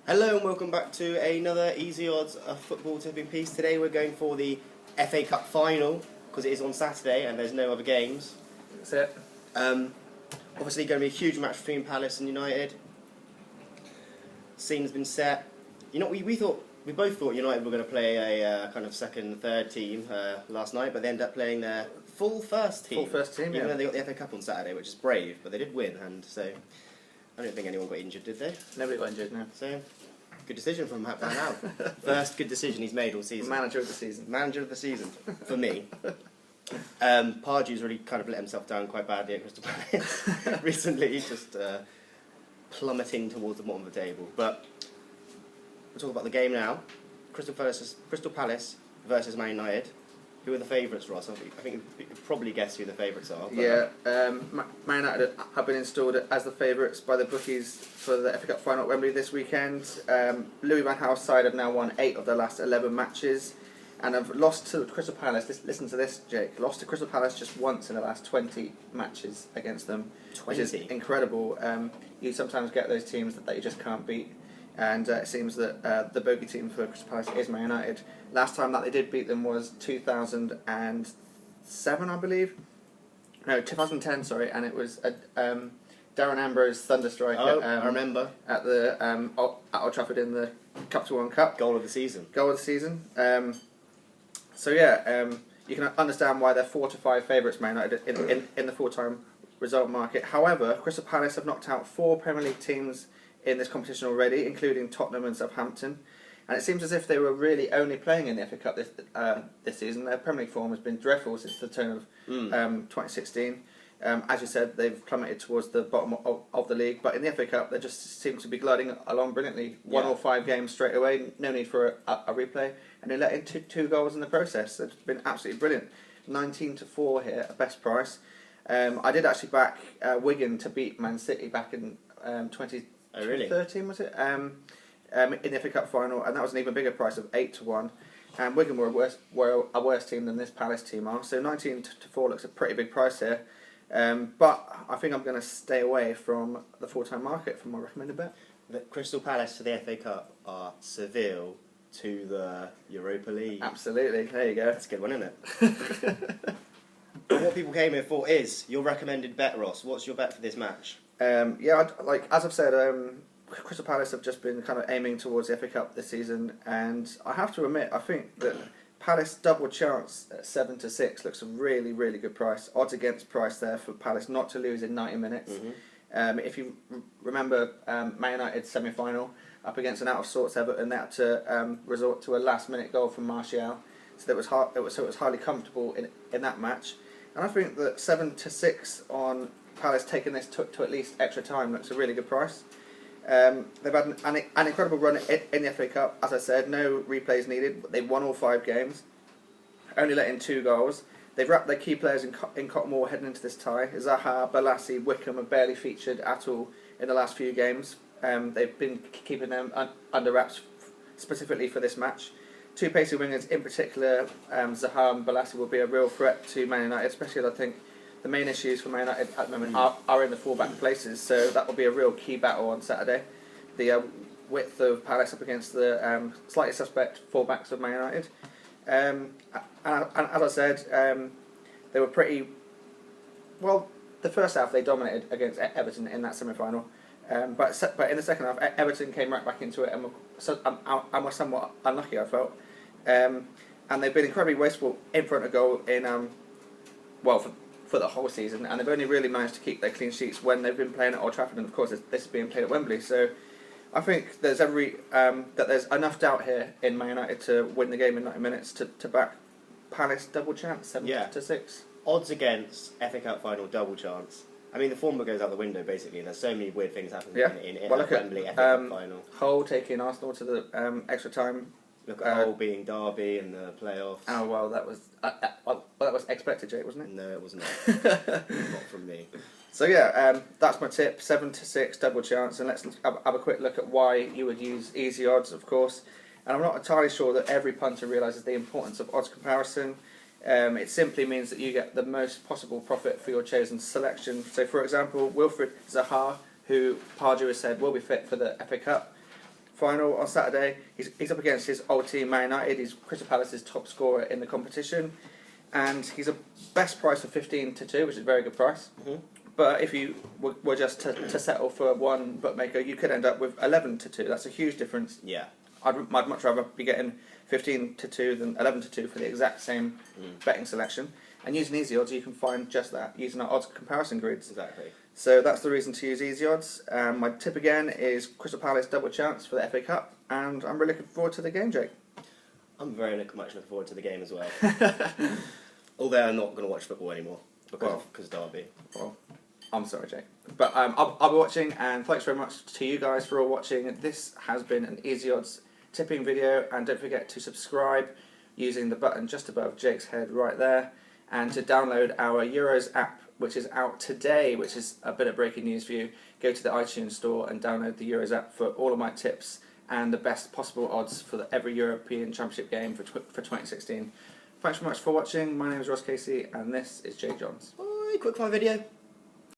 Hello and welcome back to another Easy Odds football tipping piece. Today we're going for the FA Cup final because it is on Saturday and there's no other games. That's it. Obviously going to be a huge match between Palace and United. Scene's been set. You know, we both thought United were going to play a kind of second, third team last night, but they ended up playing their full first team. Even though they got the FA Cup on Saturday, which is brave, but they did win, and so I don't think anyone got injured, did they? Nobody got injured, no. So, good decision from Matt Van Out. First good decision he's made all season. Manager of the season. Manager of the season, for me. Pardew's really kind of let himself down quite badly at Crystal Palace recently. He's just plummeting towards the bottom of the table. But we'll talk about the game now. Crystal Palace versus Man United. Who are the favourites, Ross? I think you could probably guess who the favourites are. Yeah, Man United have been installed as the favourites by the bookies for the FA Cup final at Wembley this weekend. Louis van Gaal's side have now won 8 of their last 11 matches and have lost to Crystal Palace. Listen to this, Jake. Lost to Crystal Palace just once in the last 20 matches against them. 20? Which is incredible. You sometimes get those teams that you just can't beat. And it seems that the bogey team for Crystal Palace is Man United. Last time that they did beat them was 2007, I believe. No, 2010, sorry, and it was Darren Ambrose thunderstrike. I remember. At Old Trafford in the Cup to One Cup. Goal of the season. You can understand why they're 4 to 5 favourites, Man United, in the full-time result market. However, Crystal Palace have knocked out 4 Premier League teams in this competition already, including Tottenham and Southampton. And it seems as if they were really only playing in the FA Cup this season. Their Premier League form has been dreadful since the turn of 2016. As you said, they've plummeted towards the bottom of the league. But in the FA Cup, they just seem to be gliding along brilliantly. Won all 5 games straight away, no need for a replay. And they let in two goals in the process. It's been absolutely brilliant. 19-4 here, at best price. I did actually back Wigan to beat Man City back in 2013, was it? In the FA Cup final, and that was an even bigger price of 8-1. And Wigan were a worse team than this Palace team are. So 19-4 looks a pretty big price here. But I think I'm going to stay away from the full-time market for my recommended bet. The Crystal Palace to the FA Cup are Seville to the Europa League. Absolutely, there you go. That's a good one, isn't it? But what people came here for is your recommended bet, Ross. What's your bet for this match? As I've said, Crystal Palace have just been kind of aiming towards the FA Cup this season, and I have to admit, I think that Palace double chance at 7-6 looks a really, really good price. Odds against price there for Palace not to lose in 90 minutes. Mm-hmm. If you remember Man United's semi-final up against an out-of-sorts Everton, they had to resort to a last-minute goal from Martial, so it was highly comfortable in that match. And I think that 7-6 on Palace taking this to at least extra time looks a really good price. They've had an incredible run in the FA Cup. As I said, no replays needed. But they've won all 5 games, only let in 2 goals. They've wrapped their key players in cotton wool heading into this tie. Zaha, Balassi, Wickham have barely featured at all in the last few games. They've been keeping them under wraps specifically for this match. 2 pacey wingers in particular, Zaha and Balassi, will be a real threat to Man United, especially I think the main issues for Man United at the moment are in the full-back places, so that will be a real key battle on Saturday. The width of Palace up against the slightly suspect full-backs of Man United. And as I said, they were pretty... Well, the first half they dominated against Everton in that semi-final, but in the second half, Everton came right back into it and were somewhat unlucky, I felt. And they've been incredibly wasteful in front of goal for the whole season, and they've only really managed to keep their clean sheets when they've been playing at Old Trafford, and of course this is being played at Wembley. So I think there's there's enough doubt here in Man United to win the game in 90 minutes to back Palace double chance 7-6. Odds against FA Cup final double chance. I mean, the formula goes out the window basically. There's so many weird things happening in Wembley FA Cup final. Hull taking Arsenal to the extra time. Look at Hull being Derby in the playoffs. Oh well, that was expected, Jake, wasn't it? No, it was not. Not from me. So that's my tip: 7-6 double chance, and let's have a quick look at why you would use Easy Odds, of course. And I'm not entirely sure that every punter realises the importance of odds comparison. It simply means that you get the most possible profit for your chosen selection. So, for example, Wilfried Zaha, who Pardew has said will be fit for the FA Cup, final on Saturday. He's up against his old team, Man United. He's Crystal Palace's top scorer in the competition, and he's a best price of 15-2, which is a very good price. Mm-hmm. But if you were just to settle for one bookmaker, you could end up with 11-2. That's a huge difference. Yeah. I'd much rather be getting 15-2 than 11-2 for the exact same betting selection. And using Easy Odds, you can find just that, using our odds comparison grids. Exactly. So that's the reason to use Easy Odds. My tip again is Crystal Palace double chance for the FA Cup, and I'm really looking forward to the game, Jake. I'm very much looking forward to the game as well. Although I'm not going to watch football anymore because of Derby. Well, I'm sorry, Jake. But I'll be watching, and thanks very much to you guys for all watching. This has been an Easy Odds tipping video, and don't forget to subscribe using the button just above Jake's head right there, and to download our Euros app, which is out today, which is a bit of breaking news for you. Go to the iTunes store and download the Euros app for all of my tips and the best possible odds for every European Championship game for 2016. Thanks very much for watching. My name is Ross Casey, and this is Jake Johns. Bye, quick fire video.